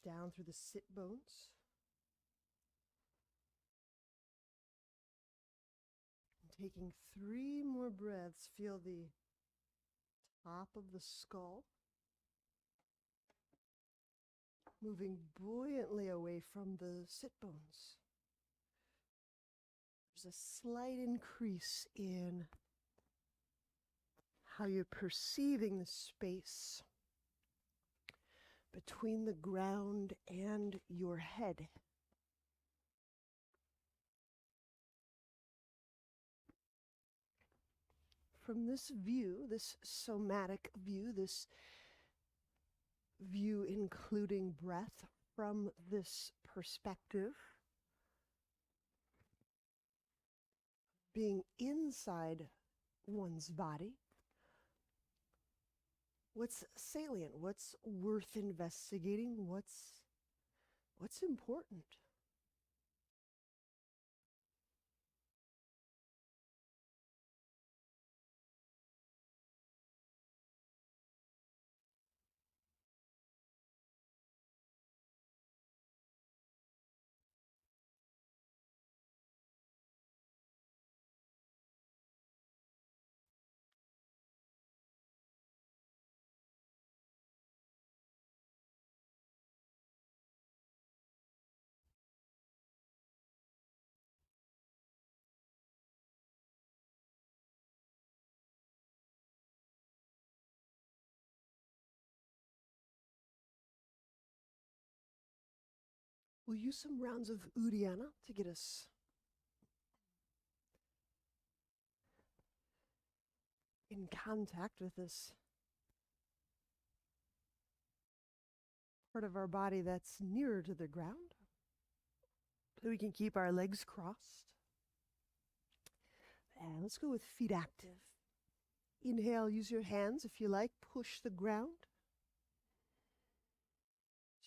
down through the sit bones. Taking 3 more breaths, feel the top of the skull moving buoyantly away from the sit bones. There's a slight increase in how you're perceiving the space between the ground and your head. From this view, this somatic view, this view including breath from this perspective, being inside one's body, what's salient, what's worth investigating, what's important? We'll use some rounds of Uddiyana to get us in contact with this part of our body that's nearer to the ground, so we can keep our legs crossed. And let's go with feet active. Inhale, use your hands if you like, push the ground.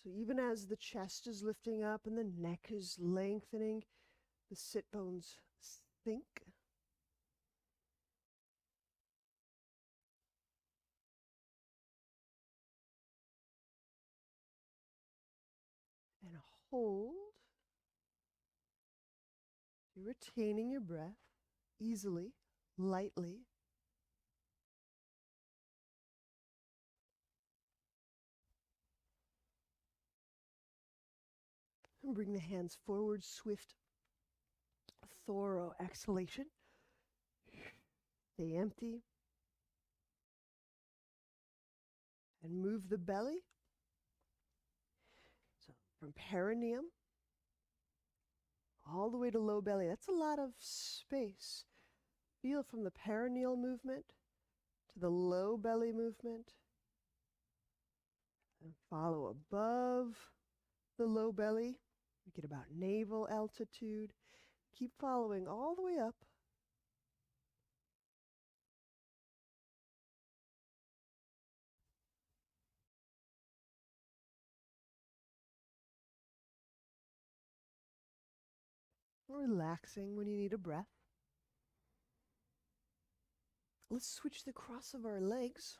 So even as the chest is lifting up and the neck is lengthening, the sit bones sink. And hold. You're retaining your breath easily, lightly. And bring the hands forward, swift, thorough exhalation. Stay empty. And move the belly. So from perineum all the way to low belly. That's a lot of space. Feel from the perineal movement to the low belly movement. And follow above the low belly. We get about navel altitude. Keep following all the way up. Relaxing when you need a breath. Let's switch the cross of our legs.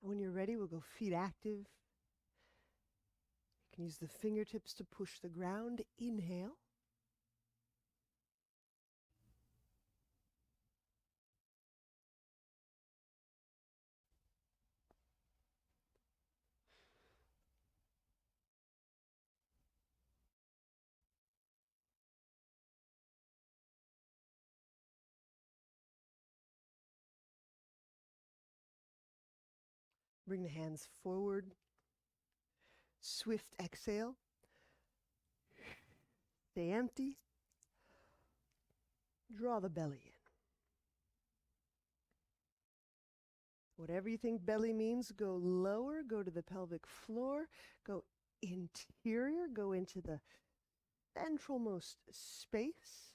And when you're ready, we'll go feet active. You can use the fingertips to push the ground. Inhale. Bring the hands forward. Swift exhale. Stay empty. Draw the belly in. Whatever you think belly means, go lower, go to the pelvic floor, go interior, go into the centralmost space.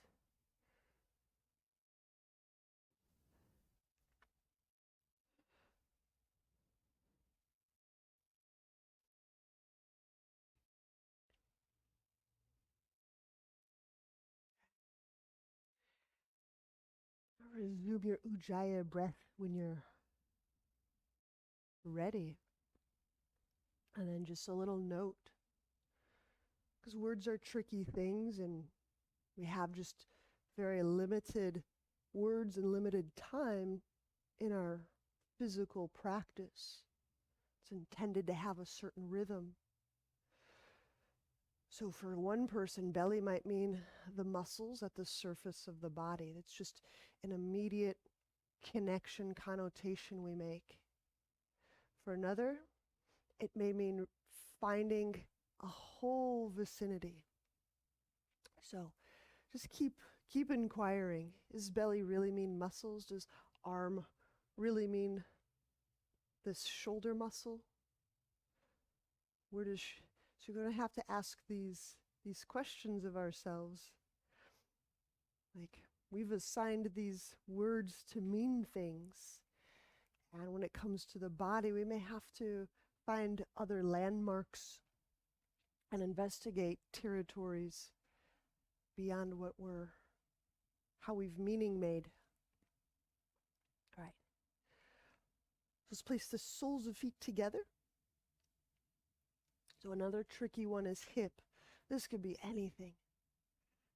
Resume your ujjayi breath when you're ready. And then just a little note, because words are tricky things and we have just very limited words and limited time in our physical practice. It's intended to have a certain rhythm. So for one person, belly might mean the muscles at the surface of the body. It's just an immediate connection, connotation we make. For another, it may mean finding a whole vicinity. So just keep inquiring. Does belly really mean muscles? Does arm really mean this shoulder muscle? So you're going to have to ask these questions of ourselves. Like, we've assigned these words to mean things. And when it comes to the body, we may have to find other landmarks and investigate territories beyond how we've meaning made. All right. Let's place the soles of feet together. So another tricky one is hip. This could be anything.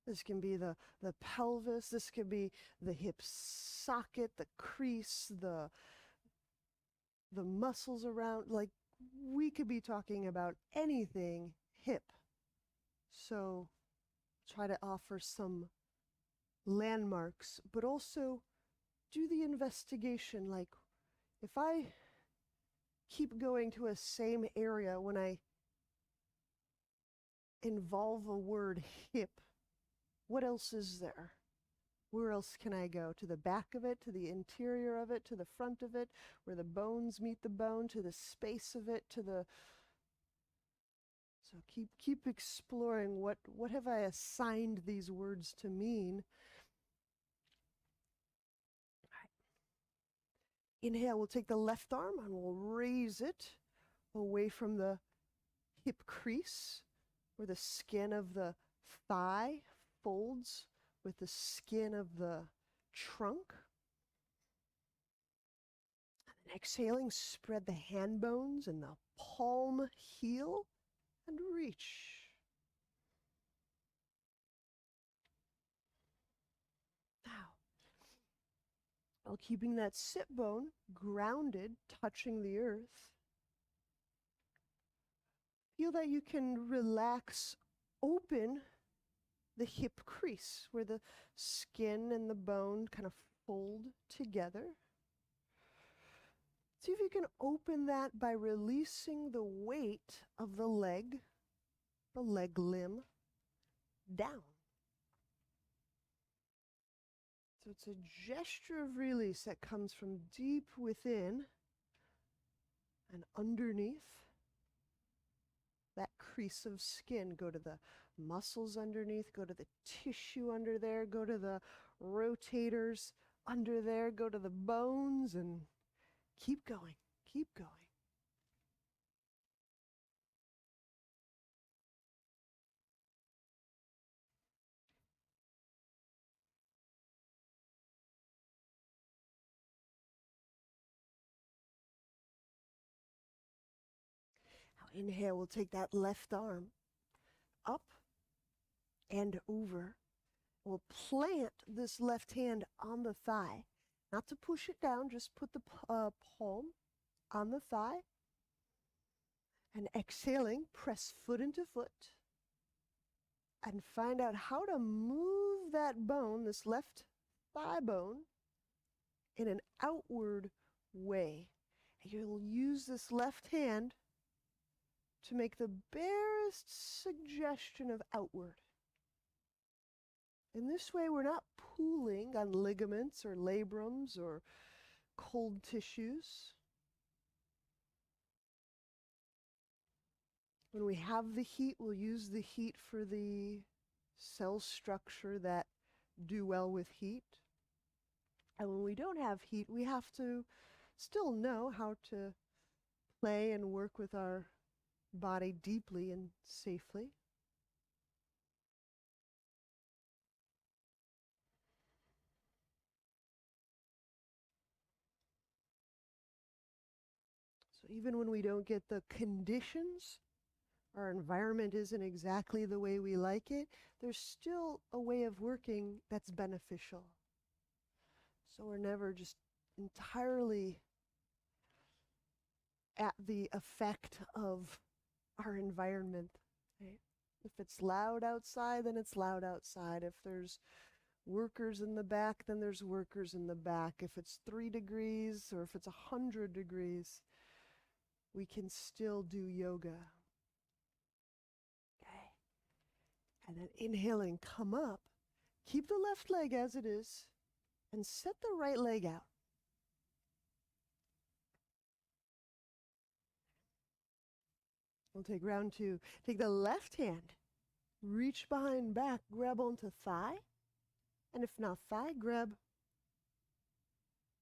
This can be the pelvis. This could be the hip socket, the crease, the muscles around. Like, we could be talking about anything hip. So try to offer some landmarks, but also do the investigation. Like, if I keep going to a same area when I involve a word hip, what else is there? Where else can I go? To the back of it, to the interior of it, to the front of it, where the bones meet the bone, to the space of it, to the... So keep exploring what have I assigned these words to mean. Inhale, we'll take the left arm and we'll raise it away from the hip crease, where the skin of the thigh folds with the skin of the trunk. And exhaling, spread the hand bones and the palm heel and reach. Now, while keeping that sit bone grounded, touching the earth, feel that you can relax, open the hip crease where the skin and the bone kind of fold together. See if you can open that by releasing the weight of the leg limb, down. So it's a gesture of release that comes from deep within and underneath that crease of skin. Go to the muscles underneath, go to the tissue under there, go to the rotators under there, go to the bones, and keep going, keep going. Now inhale, we'll take that left arm up and over. We'll plant this left hand on the thigh. Not to push it down, just put the palm on the thigh. And exhaling, press foot into foot. And find out how to move that bone, this left thigh bone, in an outward way. And you'll use this left hand to make the barest suggestion of outward. In this way, we're not pulling on ligaments or labrums or cold tissues. When we have the heat, we'll use the heat for the cell structure that do well with heat. And when we don't have heat, we have to still know how to play and work with our body deeply and safely. even when we don't get the conditions, our environment isn't exactly the way we like it, there's still a way of working that's beneficial. So we're never just entirely at the effect of our environment. Right? If it's loud outside, then it's loud outside. If there's workers in the back, then there's workers in the back. If it's 3 degrees or if it's 100 degrees, we can still do yoga. Okay. And then inhaling, come up. Keep the left leg as it is and set the right leg out. We'll take round 2. Take the left hand, reach behind back, grab onto thigh. And if not thigh, grab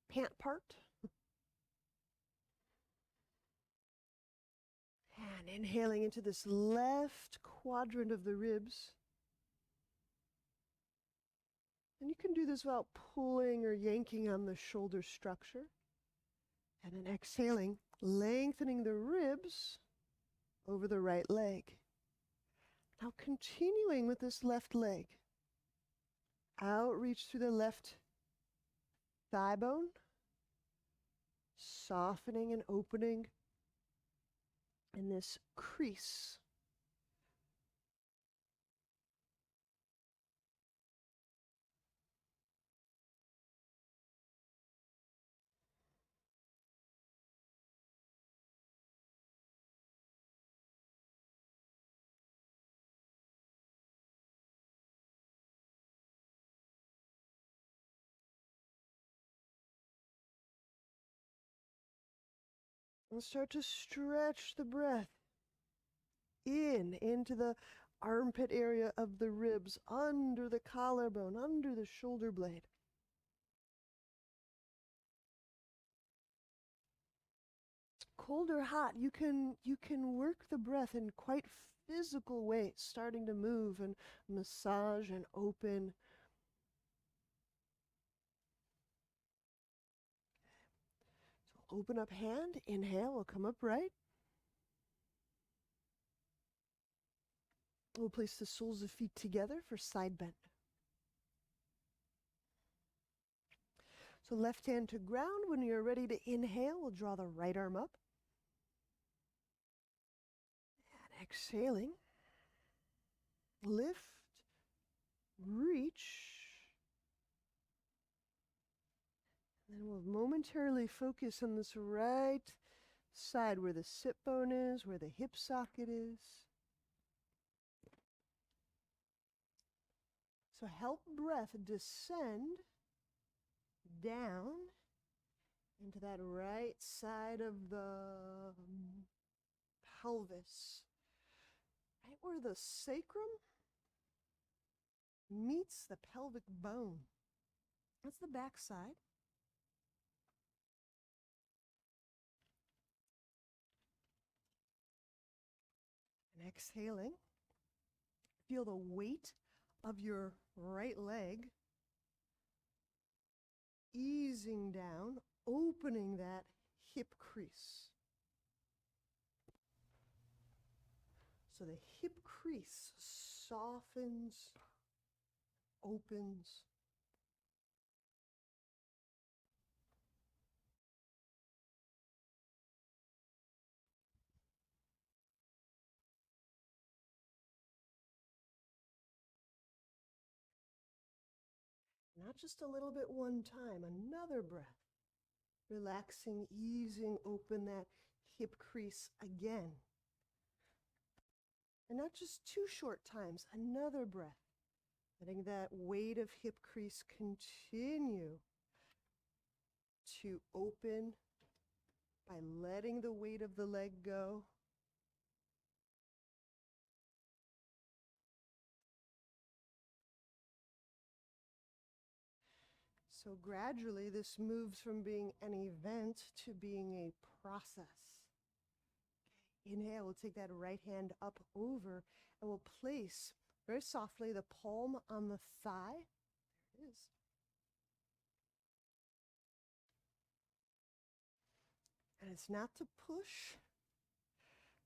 pant part. And inhaling into this left quadrant of the ribs. And you can do this without pulling or yanking on the shoulder structure. And then exhaling, lengthening the ribs over the right leg. Now continuing with this left leg. Outreach through the left thigh bone. Softening and opening in this crease. And start to stretch the breath into the armpit area of the ribs, under the collarbone, under the shoulder blade. Cold or hot, you can work the breath in quite physical ways, starting to move and massage and open. So open up hand, inhale, we'll come upright. We'll place the soles of feet together for side bend. So left hand to ground. When you're ready to inhale, we'll draw the right arm up. And exhaling, lift, reach. And then we'll momentarily focus on this right side where the sit bone is, where the hip socket is. So help breath descend down into that right side of the pelvis, right where the sacrum meets the pelvic bone. That's the back side. And exhaling, feel the weight of your right leg easing down, opening that hip crease. So the hip crease softens, opens. Not just a little bit one time, another breath. Relaxing, easing open that hip crease again. And not just 2 short times, another breath. Letting that weight of hip crease continue to open by letting the weight of the leg go. So gradually this moves from being an event to being a process. Inhale, we'll take that right hand up over and we'll place very softly the palm on the thigh. There it is. And it's not to push,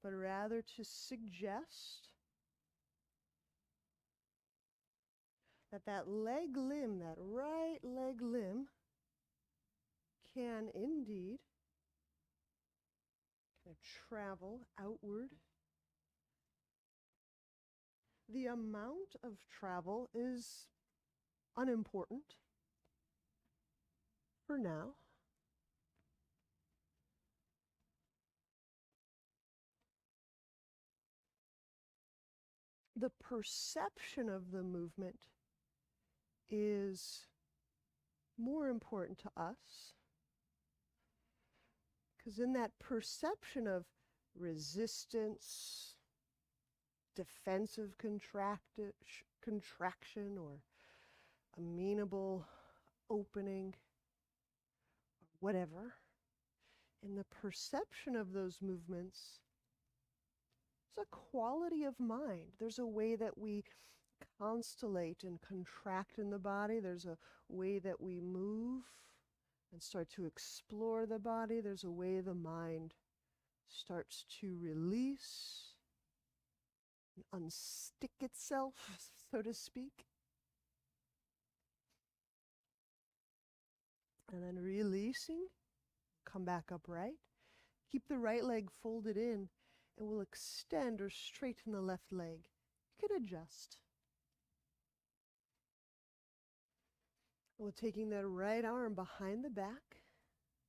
but rather to suggest that that leg limb, that right leg limb, can indeed kind of travel outward. The amount of travel is unimportant for now. The perception of the movement is more important to us, because in that perception of resistance, defensive contraction, or amenable opening, or whatever, in the perception of those movements, there's a quality of mind. There's a way that we constellate and contract in the body. There's a way that we move and start to explore the body. There's a way the mind starts to release and unstick itself, so to speak. And then releasing, come back upright. Keep the right leg folded in, and we'll extend or straighten the left leg. You could adjust. We're taking that right arm behind the back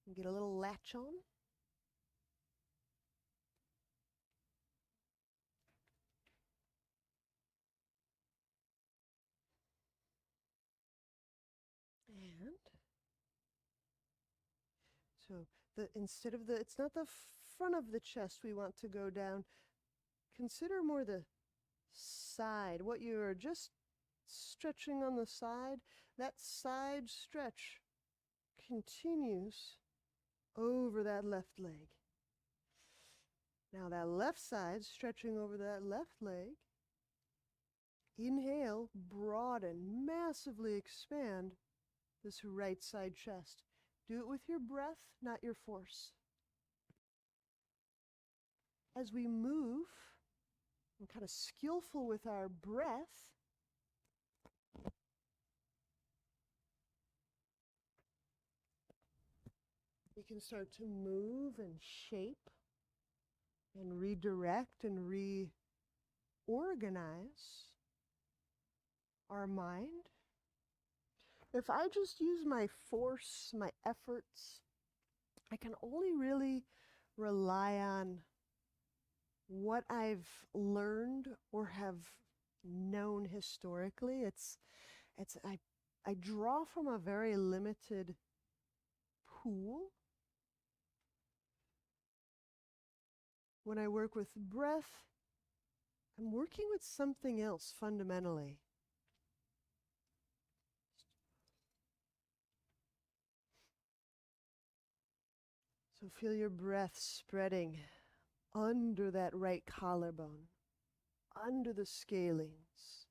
and get a little latch on. And so instead of it's not the front of the chest we want to go down. Consider more the side, what you are just stretching on the side. That side stretch continues over that left leg. Now that left side stretching over that left leg. Inhale, broaden, massively expand this right side chest. Do it with your breath, not your force. As we move, and kind of skillful with our breath, we can start to move and shape and redirect and reorganize our mind. If I just use my force, my efforts, I can only really rely on what I've learned or have known historically. I draw from a very limited pool. When I work with breath, I'm working with something else fundamentally. So feel your breath spreading under that right collarbone, under the scalings,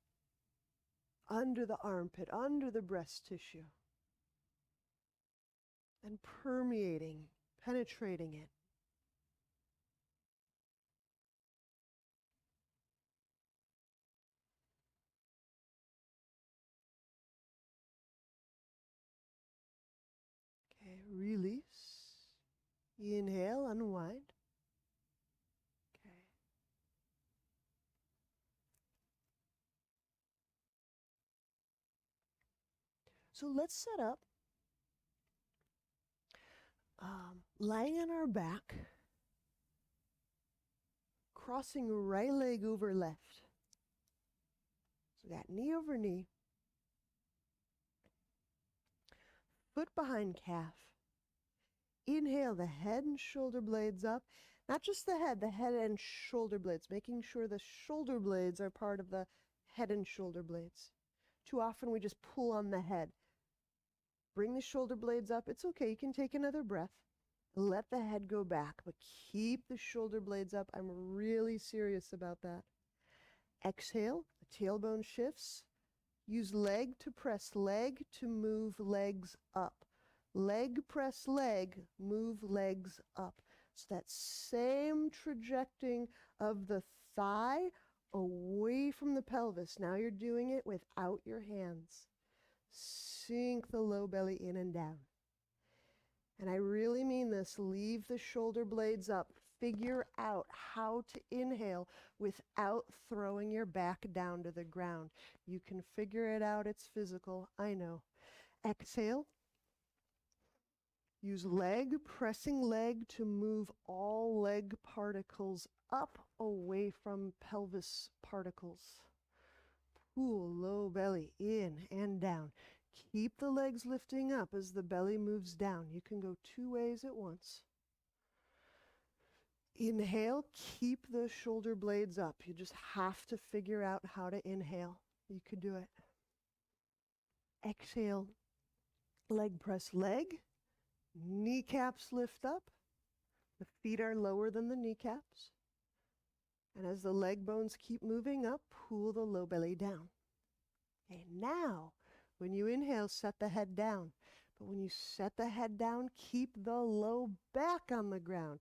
under the armpit, under the breast tissue, and permeating, penetrating it. Okay, release. Inhale, unwind. Okay. So let's set up lying on our back, crossing right leg over left. So that knee over knee, foot behind calf. Inhale, the head and shoulder blades up. Not just the head and shoulder blades, making sure the shoulder blades are part of the head and shoulder blades. Too often we just pull on the head. Bring the shoulder blades up. It's okay, you can take another breath. Let the head go back, but keep the shoulder blades up. I'm really serious about that. Exhale, the tailbone shifts. Use leg to press leg to move legs up. Leg, press leg, move legs up. So that same trajecting of the thigh away from the pelvis. Now you're doing it without your hands. Sink the low belly in and down. And I really mean this. Leave the shoulder blades up. Figure out how to inhale without throwing your back down to the ground. You can figure it out. It's physical. I know. Exhale. Use leg, pressing leg to move all leg particles up away from pelvis particles. Pull low belly in and down. Keep the legs lifting up as the belly moves down. You can go 2 ways at once. Inhale, keep the shoulder blades up. You just have to figure out how to inhale. You could do it. Exhale, leg press leg. Kneecaps lift up. The feet are lower than the kneecaps. And as the leg bones keep moving up, pull the low belly down. Okay, now, when you inhale, set the head down. But when you set the head down, keep the low back on the ground.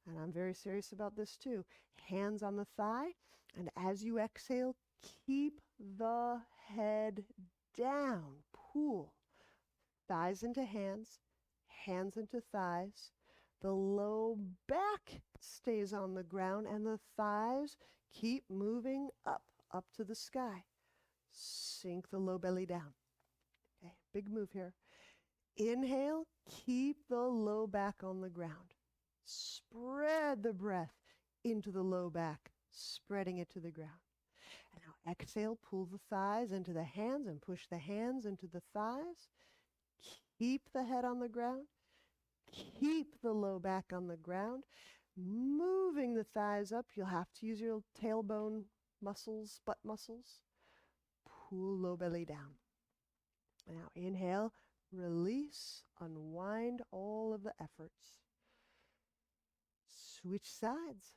And I'm very serious about this too. Hands on the thigh. And as you exhale, keep the head down. Pull. Thighs into hands, hands into thighs. The low back stays on the ground and the thighs keep moving up to the sky. Sink the low belly down. Okay, big move here. Inhale, keep the low back on the ground. Spread the breath into the low back, spreading it to the ground. And now exhale, pull the thighs into the hands and push the hands into the thighs. Keep the head on the ground. Keep the low back on the ground. Moving the thighs up, you'll have to use your tailbone muscles, butt muscles. Pull low belly down. Now inhale, release, unwind all of the efforts. Switch sides.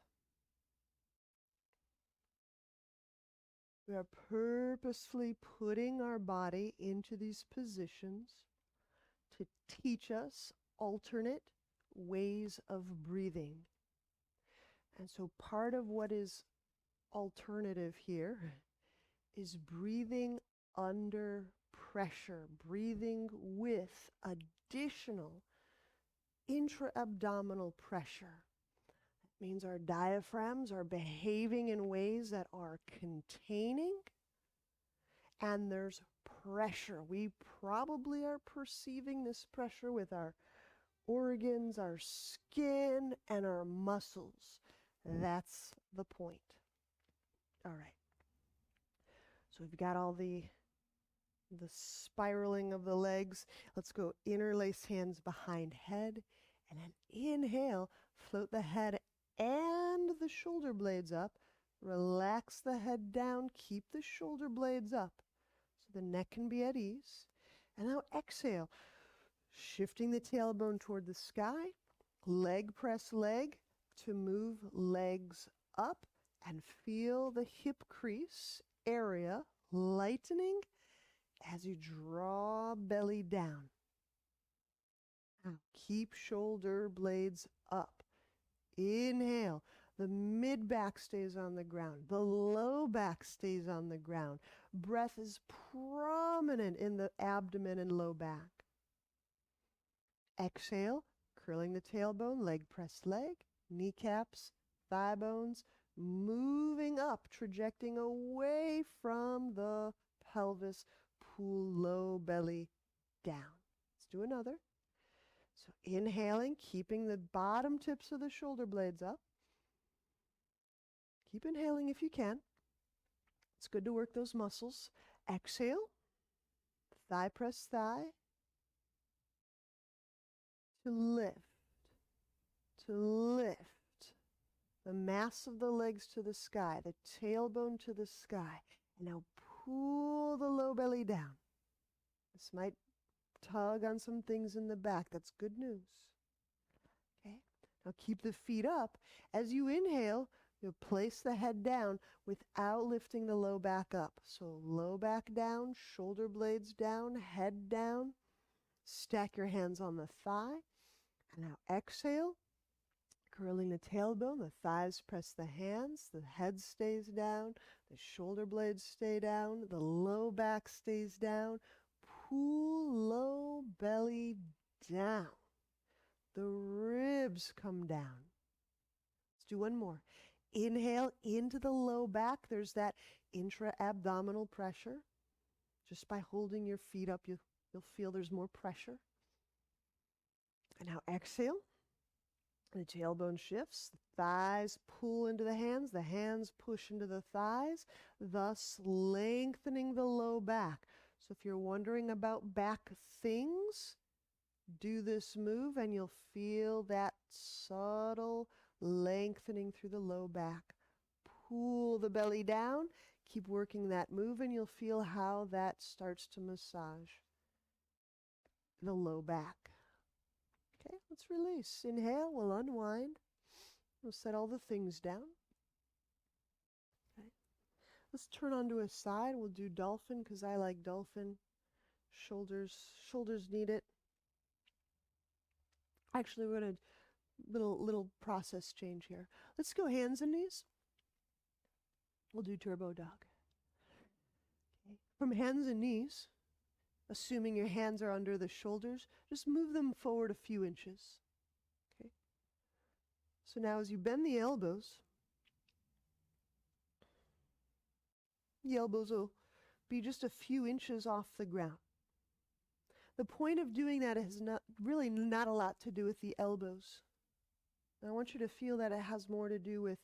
We are purposefully putting our body into these positions to teach us alternate ways of breathing. And so part of what is alternative here is breathing under pressure, breathing with additional intra-abdominal pressure. That means our diaphragms are behaving in ways that are containing, and there's pressure. We probably are perceiving this pressure with our organs, our skin, and our muscles. That's the point. All right. So we've got all the spiraling of the legs. Let's go interlace hands behind head, and then inhale, float the head and the shoulder blades up. Relax the head down, keep the shoulder blades up so the neck can be at ease. And now exhale, shifting the tailbone toward the sky, leg press leg to move legs up and feel the hip crease area lightening as you draw belly down. Now keep shoulder blades up. Inhale, the mid back stays on the ground, the low back stays on the ground. Breath is prominent in the abdomen and low back. Exhale, curling the tailbone, leg press leg, kneecaps, thigh bones, moving up, trajecting away from the pelvis. Pull low belly down. Let's do another. So inhaling, keeping the bottom tips of the shoulder blades up. Keep inhaling if you can. It's good to work those muscles. Exhale, thigh press thigh, to lift, to lift. The mass of the legs to the sky, the tailbone to the sky. And now pull the low belly down. This might tug on some things in the back. That's good news. Okay. Now keep the feet up. As you inhale, you'll place the head down without lifting the low back up. So low back down, shoulder blades down, head down. Stack your hands on the thigh. And now exhale. Curling the tailbone, the thighs press the hands, the head stays down, the shoulder blades stay down, the low back stays down. Pull low belly down. The ribs come down. Let's do one more. Inhale into the low back. There's that intra-abdominal pressure. Just by holding your feet up, you'll feel there's more pressure. And now exhale. The tailbone shifts. The thighs pull into the hands push into the thighs, thus lengthening the low back. So if you're wondering about back things, do this move and you'll feel that subtle lengthening through the low back. Pull the belly down. Keep working that move and you'll feel how that starts to massage the low back. Okay, let's release. Inhale, we'll unwind. We'll set all the things down. Okay. Let's turn onto a side. We'll do dolphin because I like dolphin. Shoulders need it. Actually, we're going to little process change here. Let's go hands and knees. We'll do turbo dog. Okay. From hands and knees, assuming your hands are under the shoulders, just move them forward a few inches. Okay. So now as you bend the elbows will be just a few inches off the ground. The point of doing that is not a lot to do with the elbows. I want you to feel that it has more to do with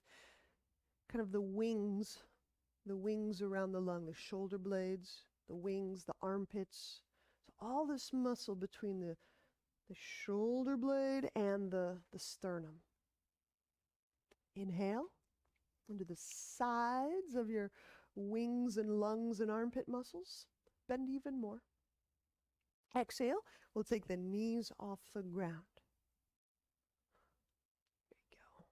kind of the wings around the lung, the shoulder blades, the wings, the armpits. So all this muscle between the shoulder blade and the sternum. Inhale into the sides of your wings and lungs and armpit muscles. Bend even more. Exhale, we'll take the knees off the ground. There you go.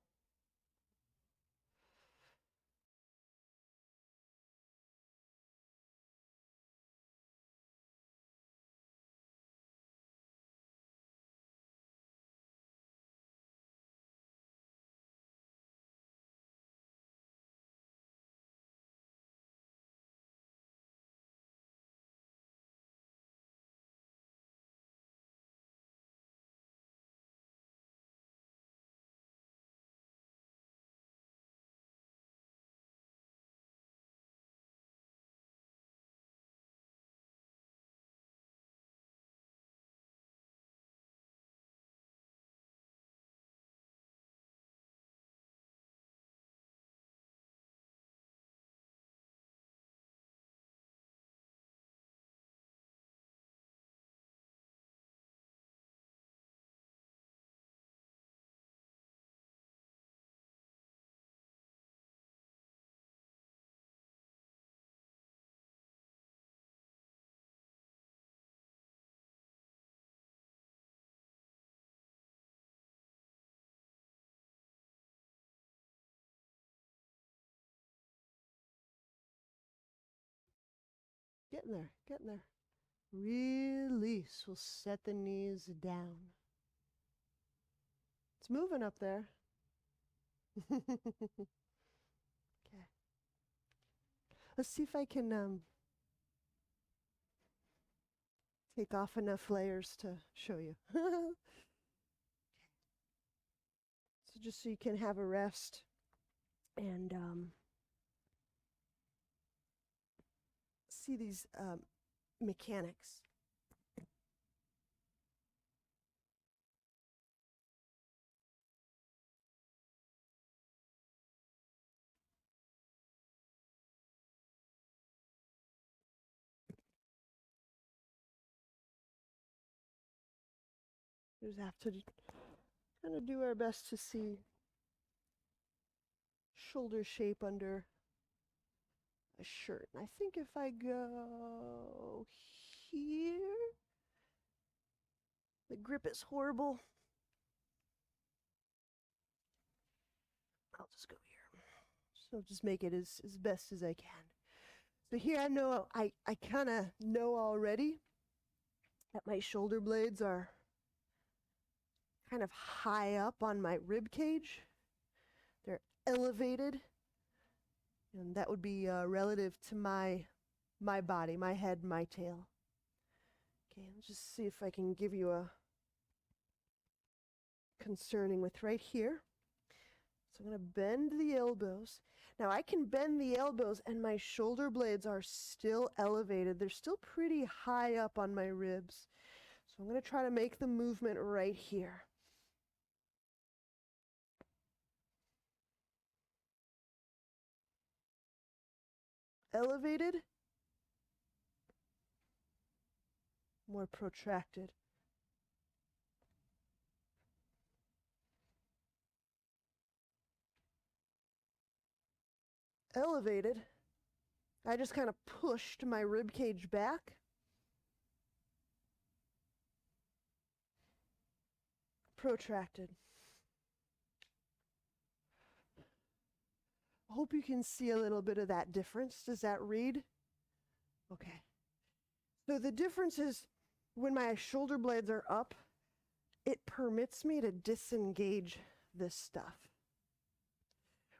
Getting there, getting there. Release. We'll set the knees down. It's moving up there. Okay. Let's see if I can take off enough layers to show you. So just so you can have a rest and see these mechanics. We just have to kind of do our best to see shoulder shape under a shirt. And I think if I go here, the grip is horrible. I'll just go here. So just make it as best as I can. So here I know, I kind of know already that my shoulder blades are kind of high up on my rib cage. They're elevated, and that would be relative to my body, my head, my tail. Okay, let's just see if I can give you a concerning with right here. So I'm going to bend the elbows. Now I can bend the elbows and my shoulder blades are still elevated. They're still pretty high up on my ribs. So I'm going to try to make the movement right here. Elevated, more protracted. Elevated. I just kind of pushed my rib cage back. Protracted. I hope you can see a little bit of that difference. Does that read? Okay. So the difference is when my shoulder blades are up, it permits me to disengage this stuff.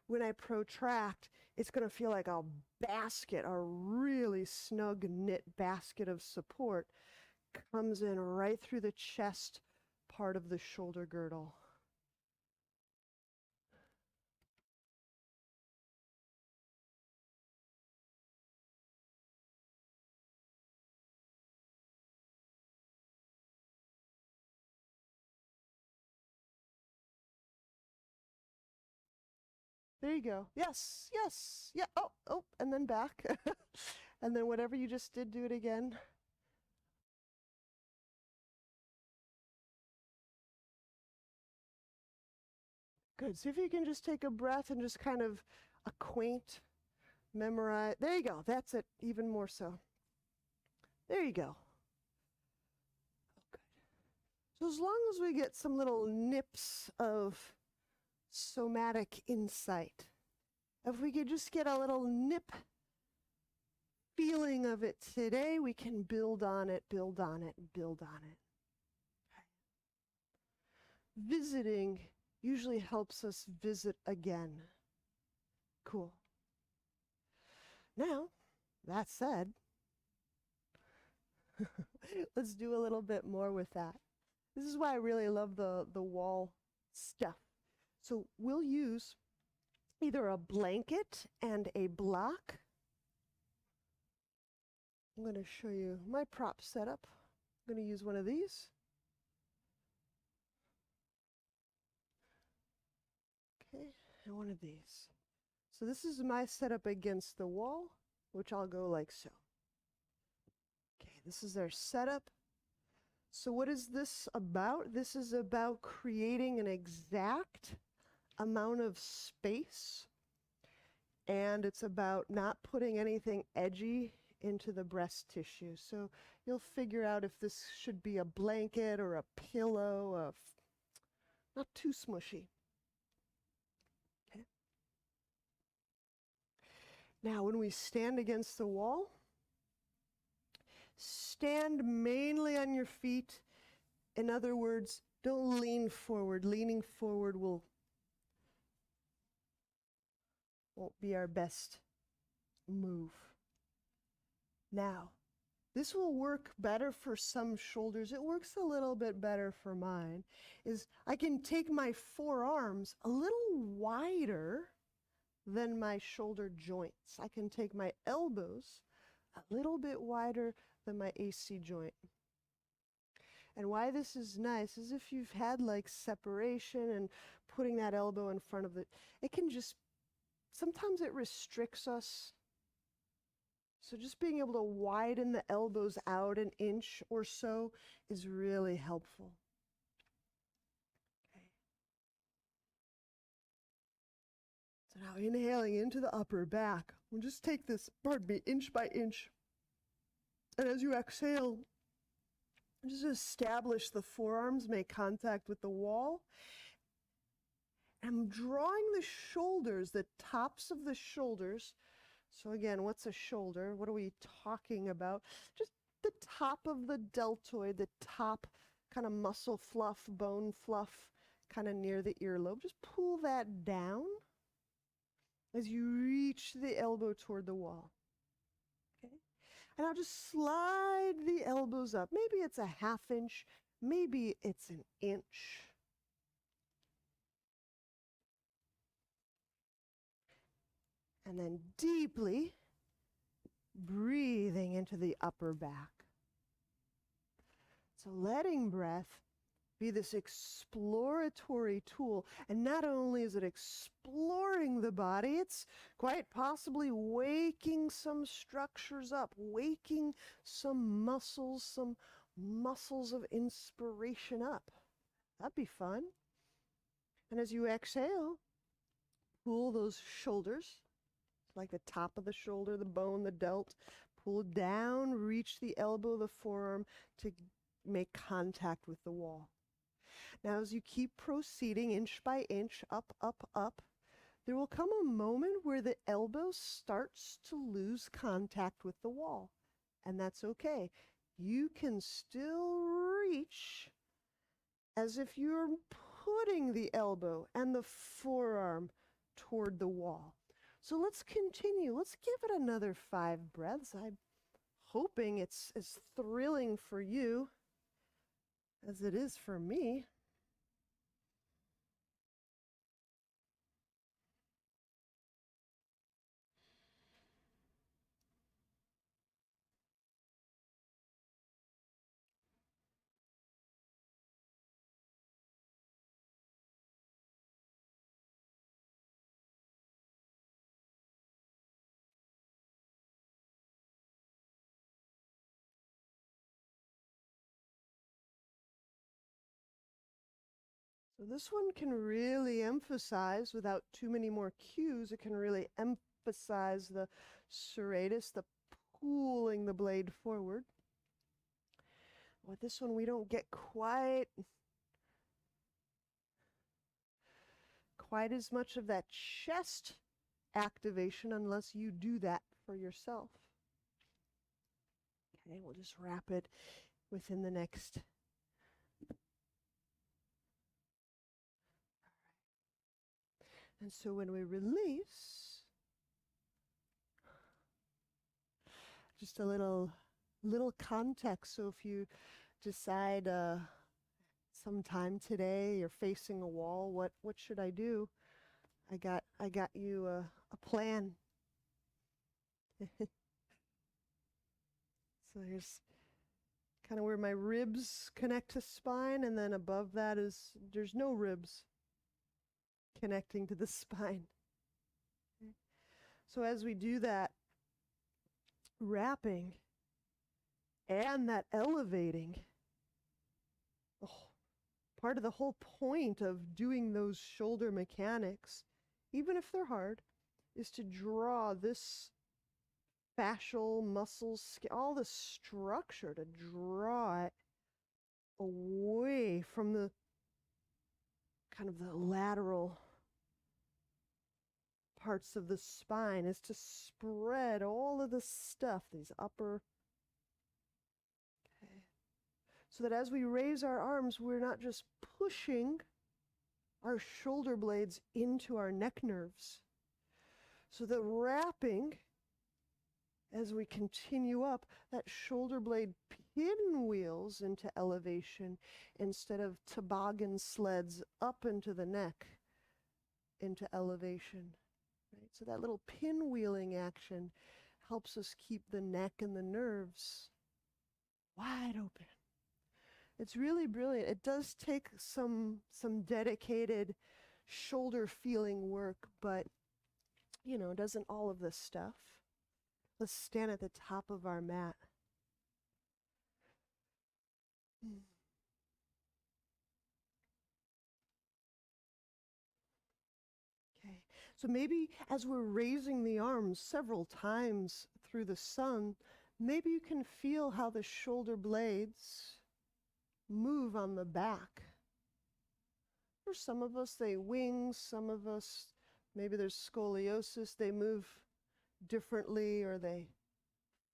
When I protract, it's going to feel like a basket, a really snug knit basket of support comes in right through the chest part of the shoulder girdle. There you go. Yes, yes, yeah. Oh, and then back. And then whatever you just did, do it again. Good. See if you can just take a breath and just kind of acquaint, memorize. There you go. That's it. Even more so. There you go. Okay. So as long as we get some little nips of somatic insight, if we could just get a little nip feeling of it today, we can build on it, build on it, build on it. Okay. Visiting usually helps us visit again. Cool. Now, that said, let's do a little bit more with that. This is why I really love the wall stuff. So we'll use either a blanket and a block. I'm going to show you my prop setup. I'm going to use one of these. Okay, and one of these. So this is my setup against the wall, which I'll go like so. Okay, this is our setup. So what is this about? This is about creating an exact amount of space, and it's about not putting anything edgy into the breast tissue. So you'll figure out if this should be a blanket or a pillow, not too smushy. Okay. Now when we stand against the wall, stand mainly on your feet. In other words, don't lean forward. Leaning forward won't be our best move. Now, this will work better for some shoulders. It works a little bit better for mine. Is I can take my forearms a little wider than my shoulder joints. I can take my elbows a little bit wider than my AC joint. And why this is nice is if you've had like separation and putting that elbow in front of it can just, sometimes it restricts us. So just being able to widen the elbows out an inch or so is really helpful. Okay. So now inhaling into the upper back. We'll just take this, pardon me, inch by inch. And as you exhale, just establish the forearms, make contact with the wall. I'm drawing the shoulders, the tops of the shoulders. So again, what's a shoulder? What are we talking about? Just the top of the deltoid, the top kind of muscle fluff, bone fluff, kind of near the earlobe. Just pull that down as you reach the elbow toward the wall. Okay? And I'll just slide the elbows up. Maybe it's a half inch, maybe it's an inch. And then deeply breathing into the upper back. So letting breath be this exploratory tool. And not only is it exploring the body, it's quite possibly waking some structures up, waking some muscles of inspiration up. That'd be fun. And as you exhale, pull those shoulders, like the top of the shoulder, the bone, the delt, pull down, reach the elbow, the forearm to make contact with the wall. Now, as you keep proceeding inch by inch, up, up, up, there will come a moment where the elbow starts to lose contact with the wall. And that's okay. You can still reach as if you're putting the elbow and the forearm toward the wall. So let's continue. Let's give it another 5 breaths. I'm hoping it's as thrilling for you as it is for me. So this one can really emphasize, without too many more cues, it can really emphasize the serratus, the pulling the blade forward. With this one, we don't get quite as much of that chest activation unless you do that for yourself. Okay, we'll just wrap it within the next. And so when we release, just a little context. So if you decide sometime today you're facing a wall, what should I do? I got you a plan. So here's kind of where my ribs connect to spine, and then above that there's no ribs connecting to the spine. Okay. So as we do that wrapping and that elevating, part of the whole point of doing those shoulder mechanics, even if they're hard, is to draw this fascial muscles, all the structure, to draw it away from the kind of the lateral parts of the spine, is to spread all of the stuff, these upper. Okay. So that as we raise our arms, we're not just pushing our shoulder blades into our neck nerves. So the wrapping, as we continue up, that shoulder blade pinwheels into elevation instead of toboggan sleds up into the neck, into elevation. Right? So that little pinwheeling action helps us keep the neck and the nerves wide open. It's really brilliant. It does take some dedicated shoulder feeling work, but doesn't all of this stuff. Let's stand at the top of our mat. Okay, so maybe as we're raising the arms several times through the sun, maybe you can feel how the shoulder blades move on the back. For some of us, they wing. Some of us, maybe there's scoliosis, they move differently, or they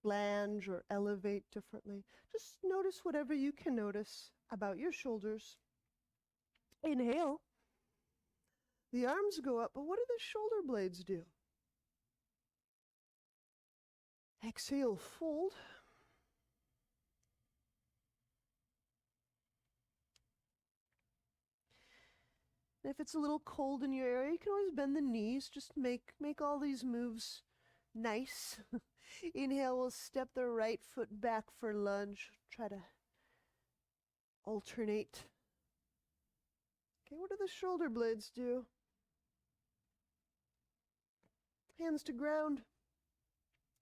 flange or elevate differently. Just notice whatever you can notice about your shoulders. Inhale. The arms go up, but what do the shoulder blades do? Exhale, fold. If it's a little cold in your area, you can always bend the knees. Just make all these moves nice. Inhale, we'll step the right foot back for lunge. Try to alternate. Okay, what do the shoulder blades do? Hands to ground.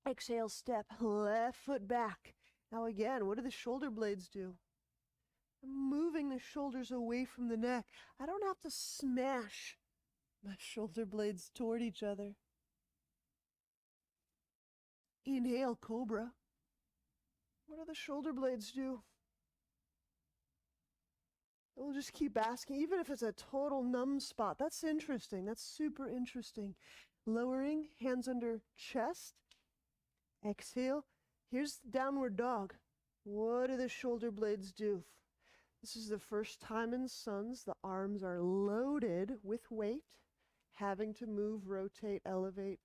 Exhale, step left foot back. Now again, what do the shoulder blades do? I'm moving the shoulders away from the neck. I don't have to smash my shoulder blades toward each other. Inhale, cobra. What do the shoulder blades do? We'll just keep asking, even if it's a total numb spot. That's interesting. That's super interesting. Lowering, hands under chest. Exhale. Here's the downward dog. What do the shoulder blades do? This is the first time in Suns the arms are loaded with weight, having to move, rotate, elevate.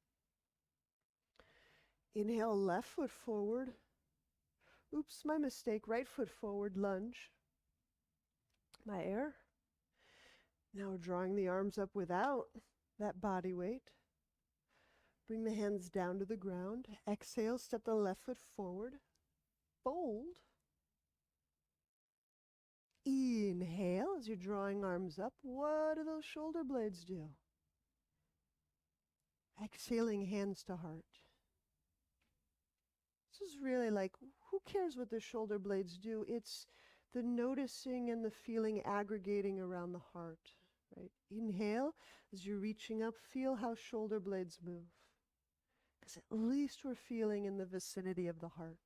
Inhale, left foot forward. Oops, my mistake. Right foot forward, lunge. My air. Now we're drawing the arms up without that body weight. Bring the hands down to the ground. Exhale, step the left foot forward. Fold. Inhale as you're drawing arms up. What do those shoulder blades do? Exhaling, hands to heart. This is really like, who cares what the shoulder blades do? It's the noticing and the feeling aggregating around the heart, right? Inhale, as you're reaching up, feel how shoulder blades move. Because at least we're feeling in the vicinity of the heart.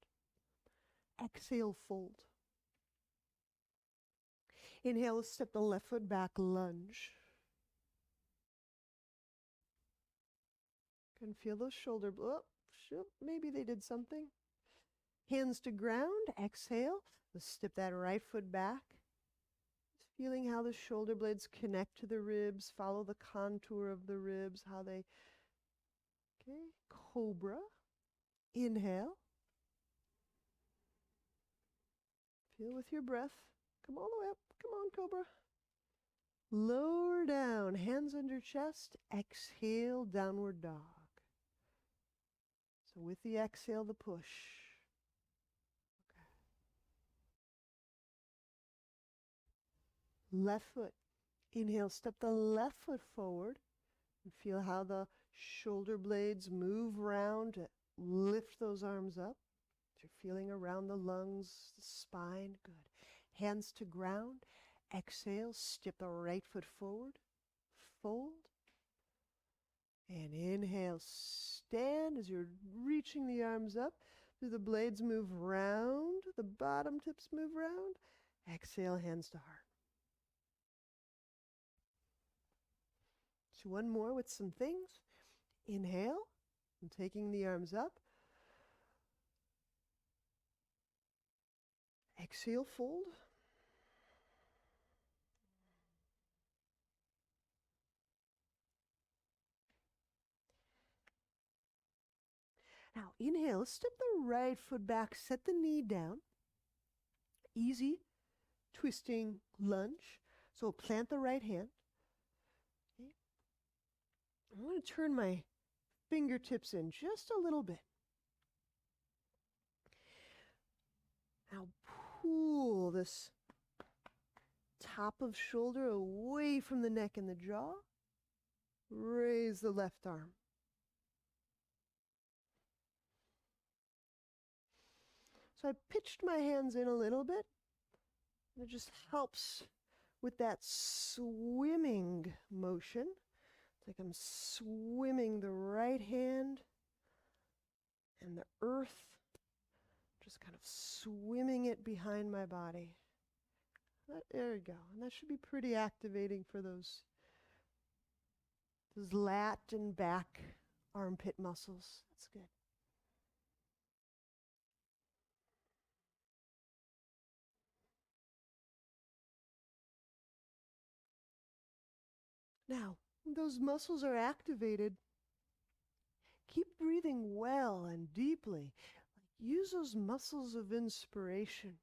Exhale, fold. Inhale, step the left foot back, lunge. Can feel those shoulder, maybe they did something. Hands to ground, exhale. Let's step that right foot back. Just feeling how the shoulder blades connect to the ribs, follow the contour of the ribs, how they, okay, cobra. Inhale. Feel with your breath. Come all the way up. Come on, cobra. Lower down, hands under chest. Exhale, downward dog. So with the exhale, the push. Left foot. Inhale, step the left foot forward and feel how the shoulder blades move round to lift those arms up. You're feeling around the lungs, the spine. Good. Hands to ground. Exhale, step the right foot forward. Fold. And inhale, stand as you're reaching the arms up. Do the blades move round? The bottom tips move round. Exhale, hands to heart. So one more with some things. Inhale, and taking the arms up. Exhale, fold. Now inhale, step the right foot back, set the knee down. Easy twisting lunge. So plant the right hand. Okay. I'm going to turn my fingertips in just a little bit. Now pull this top of shoulder away from the neck and the jaw. Raise the left arm. So I pitched my hands in a little bit. It just helps with that swimming motion. It's like I'm swimming the right hand and the earth, just kind of swimming it behind my body. There you go. And that should be pretty activating for those lat and back armpit muscles. That's good. Now, those muscles are activated. Keep breathing well and deeply. Use those muscles of inspiration.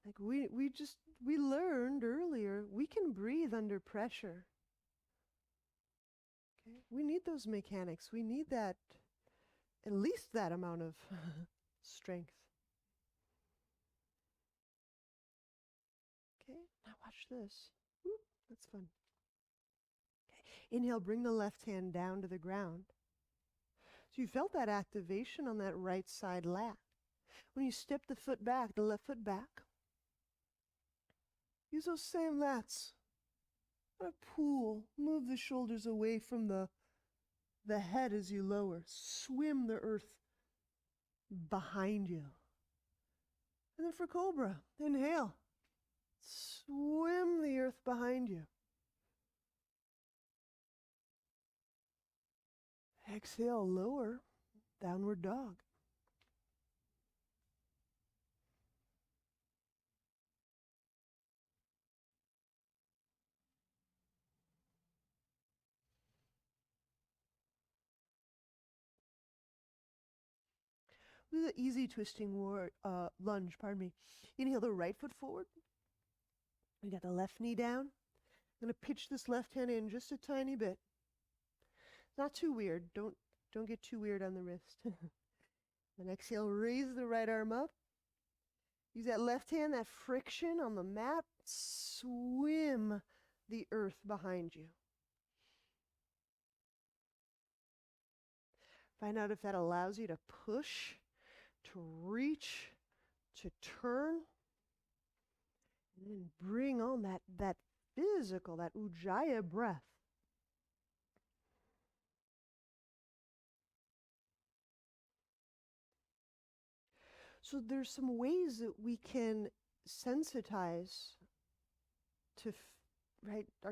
Like we learned earlier, we can breathe under pressure. Okay? We need those mechanics. We need that, at least that amount of strength. Okay, now watch this. Whoop, that's fun. Okay. Inhale, bring the left hand down to the ground. So you felt that activation on that right side lat. When you step the foot back, the left foot back, use those same lats. What a pull. Move the shoulders away from the head as you lower. Swim the earth behind you. And then for cobra, inhale. Swim the earth behind you. Exhale, lower, downward dog. This is an easy twisting lunge, pardon me. Inhale the right foot forward. We got the left knee down. I'm going to pitch this left hand in just a tiny bit. Not too weird. Don't get too weird on the wrist. Then exhale, raise the right arm up. Use that left hand, that friction on the mat. Swim the earth behind you. Find out if that allows you to push, to reach, to turn. And then bring on that physical, that ujjayi breath. So there's some ways that we can sensitize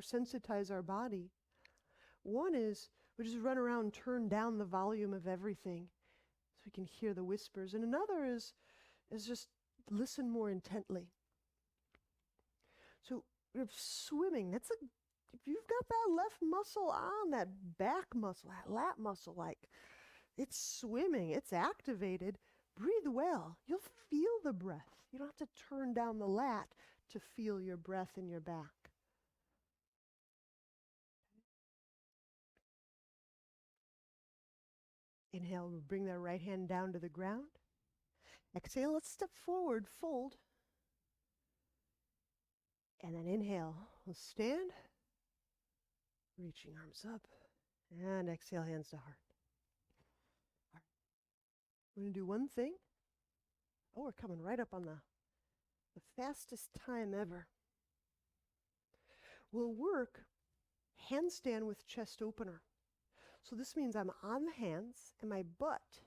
sensitize our body. One is we just run around and turn down the volume of everything so we can hear the whispers. And another is just listen more intently. So if swimming, if you've got that left muscle on, that back muscle, that lat muscle, like it's swimming, it's activated, breathe well. You'll feel the breath. You don't have to turn down the lat to feel your breath in your back. Inhale, bring that right hand down to the ground. Exhale, let's step forward, fold. And then inhale, we'll stand, reaching arms up, and exhale, hands to heart. We're going to do one thing. Oh, we're coming right up on the fastest time ever. We'll work handstand with chest opener. So this means I'm on the hands and my butt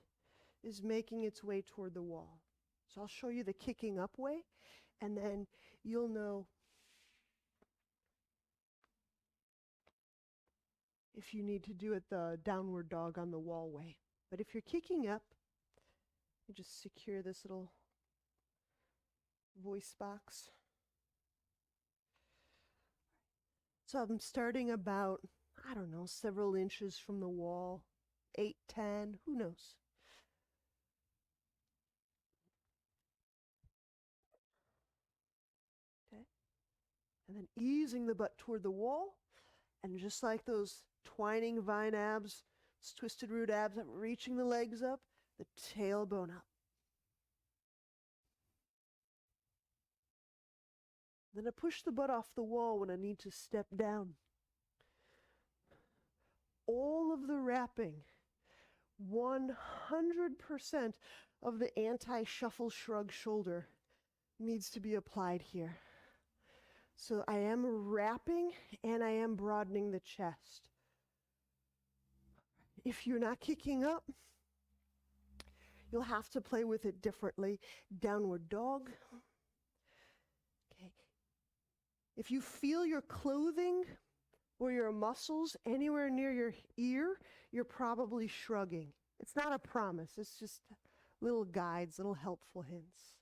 is making its way toward the wall. So I'll show you the kicking up way, and then you'll know if you need to do it the downward dog on the wall way. But if you're kicking up, you just secure this little voice box. So I'm starting about, I don't know, several inches from the wall, 8, 10, who knows? Okay. And then easing the butt toward the wall, and just like those twining vine abs, twisted root abs, I'm reaching the legs up, the tailbone up. Then I push the butt off the wall when I need to step down. All of the wrapping, 100% of the anti-shuffle shrug shoulder needs to be applied here. So I am wrapping and I am broadening the chest. If you're not kicking up, you'll have to play with it differently. Downward dog. Okay. If you feel your clothing or your muscles anywhere near your ear, you're probably shrugging. It's not a promise. It's just little guides, little helpful hints.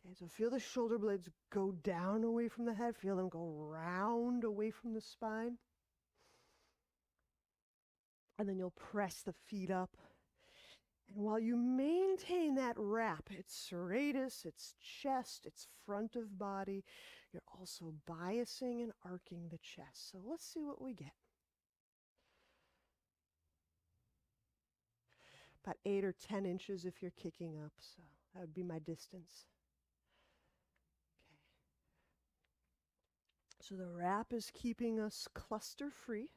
Okay, so feel the shoulder blades go down away from the head. Feel them go round away from the spine. And then you'll press the feet up. And while you maintain that wrap, it's serratus, it's chest, it's front of body, you're also biasing and arcing the chest. So let's see what we get. About 8 or 10 inches if you're kicking up, so that would be my distance. Okay. So the wrap is keeping us cluster free.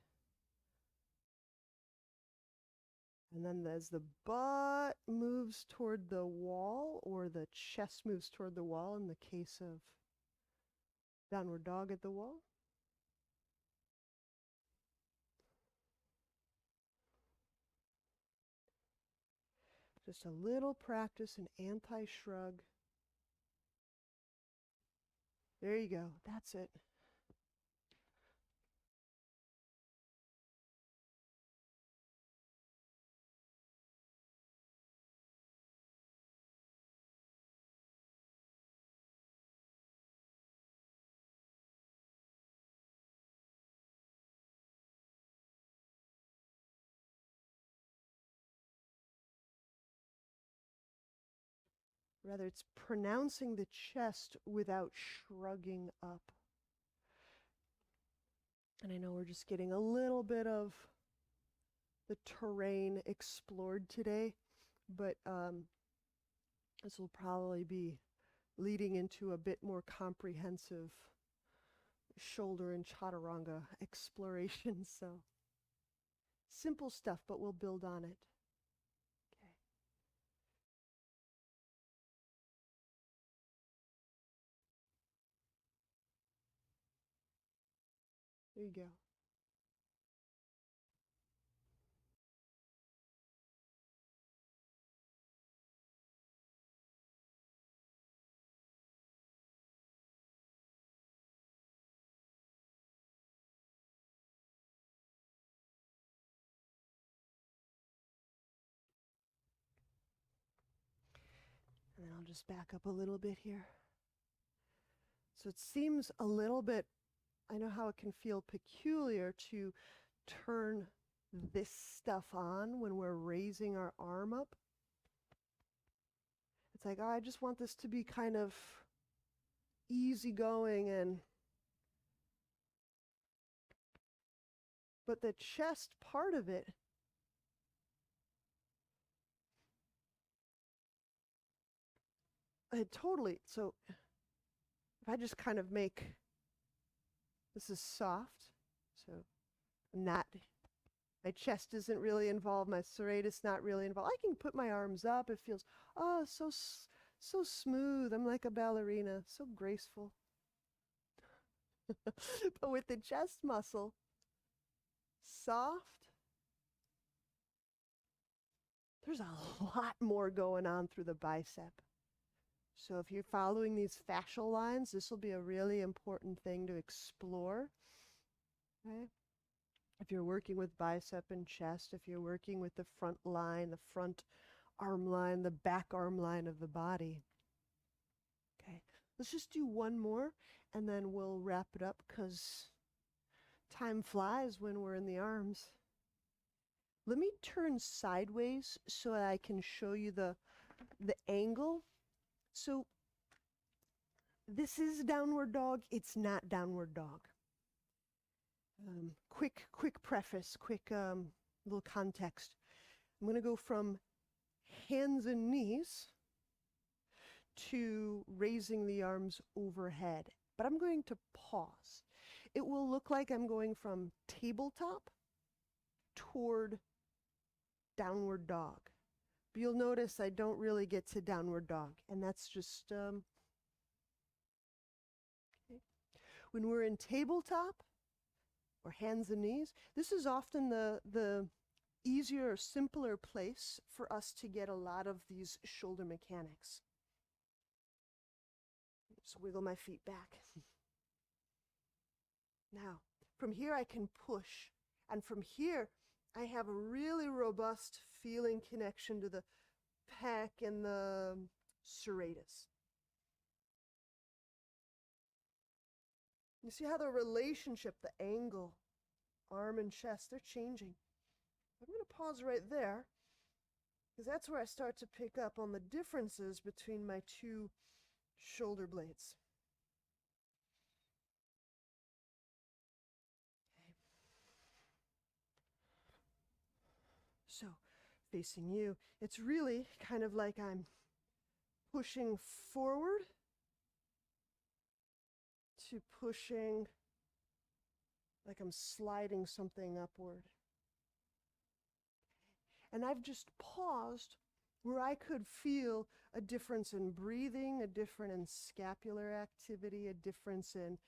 And then as the butt moves toward the wall, or the chest moves toward the wall in the case of downward dog at the wall, just a little practice, an anti-shrug. There you go. That's it. Rather, it's pronouncing the chest without shrugging up. And I know we're just getting a little bit of the terrain explored today, but this will probably be leading into a bit more comprehensive shoulder and chaturanga exploration. So simple stuff, but we'll build on it. Okay. There you go. And then I'll just back up a little bit here. So it seems a little bit, I know how it can feel peculiar to turn this stuff on when we're raising our arm up. It's like, oh, I just want this to be kind of easygoing, but the chest part of it, totally. So if I just kind of make, this is soft, so I'm not, my chest isn't really involved, my serratus not really involved. I can put my arms up, it feels, oh, so smooth. I'm like a ballerina, so graceful. But with the chest muscle, soft, there's a lot more going on through the bicep. So if you're following these fascial lines, this will be a really important thing to explore. Okay? If you're working with bicep and chest, if you're working with the front line, the front arm line, the back arm line of the body. Okay, let's just do one more and then we'll wrap it up because time flies when we're in the arms. Let me turn sideways so I can show you the angle. So this is downward dog. It's not downward dog. Quick preface, quick little context. I'm going to go from hands and knees to raising the arms overhead, but I'm going to pause. It will look like I'm going from tabletop toward downward dog. But you'll notice I don't really get to downward dog, and that's just, okay. When we're in tabletop, or hands and knees, this is often the easier, simpler place for us to get a lot of these shoulder mechanics. Just wiggle my feet back. Now, from here I can push, and from here I have a really robust feeling connection to the pec and the serratus. You see how the relationship, the angle, arm and chest, they're changing. I'm going to pause right there because that's where I start to pick up on the differences between my two shoulder blades. Okay. So, facing you, it's really kind of like I'm pushing forward to pushing, like I'm sliding something upward. And I've just paused where I could feel a difference in breathing, a difference in scapular activity, a difference in,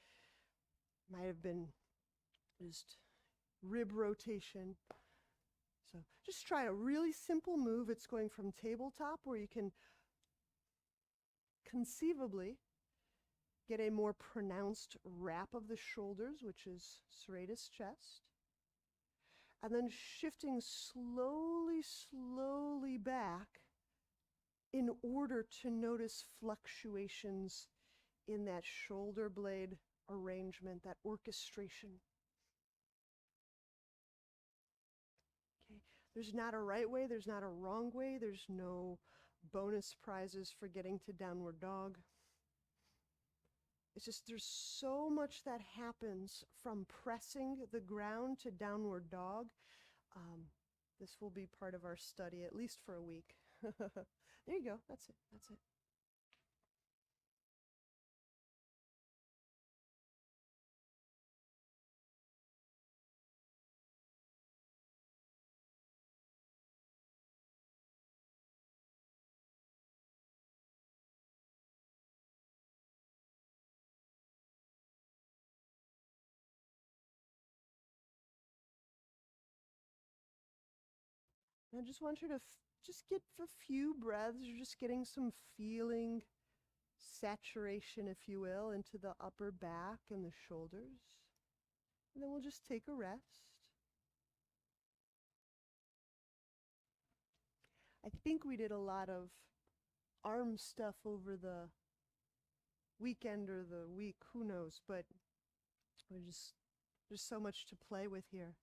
might have been just rib rotation. So just try a really simple move. It's going from tabletop where you can conceivably get a more pronounced wrap of the shoulders, which is serratus chest. And then shifting slowly back in order to notice fluctuations in that shoulder blade arrangement, that orchestration. Okay, there's not a right way, there's not a wrong way, there's no bonus prizes for getting to downward dog. It's just there's so much that happens from pressing the ground to downward dog. This will be part of our study, at least for a week. There you go. That's it. That's it. I just want you to just get a few breaths. You're just getting some feeling, saturation, if you will, into the upper back and the shoulders. And then we'll just take a rest. I think we did a lot of arm stuff over the weekend or the week, who knows, but there's so much to play with here.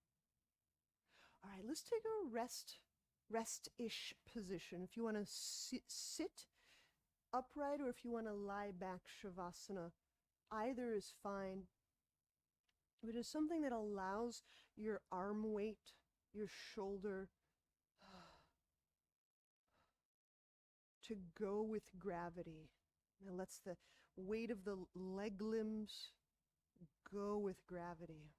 All right, let's take a rest-ish position. If you want to sit upright or if you want to lie back, Shavasana, either is fine. But it's something that allows your arm weight, your shoulder to go with gravity. Now lets the weight of the leg limbs go with gravity.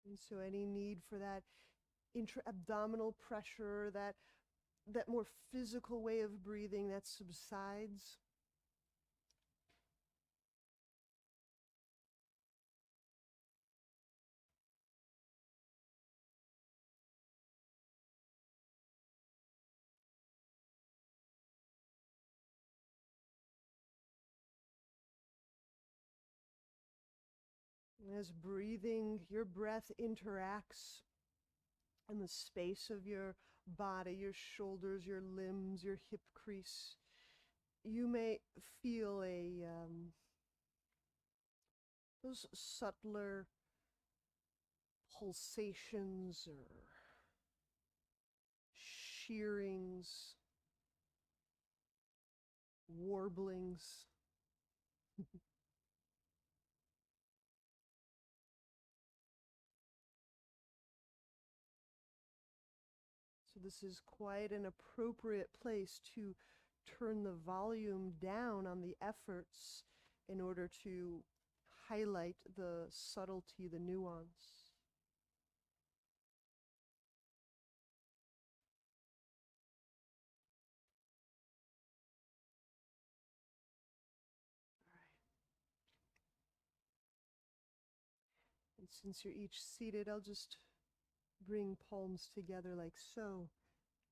And so any need for that intra-abdominal pressure, that more physical way of breathing, that subsides. As breathing, your breath interacts in the space of your body, your shoulders, your limbs, your hip crease, you may feel those subtler pulsations or shearings, warblings. So this is quite an appropriate place to turn the volume down on the efforts in order to highlight the subtlety, the nuance. All right. And since you're each seated, I'll just bring palms together like so.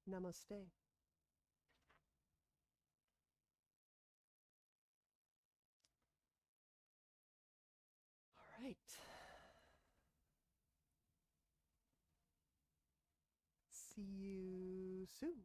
Namaste. All right. See you soon.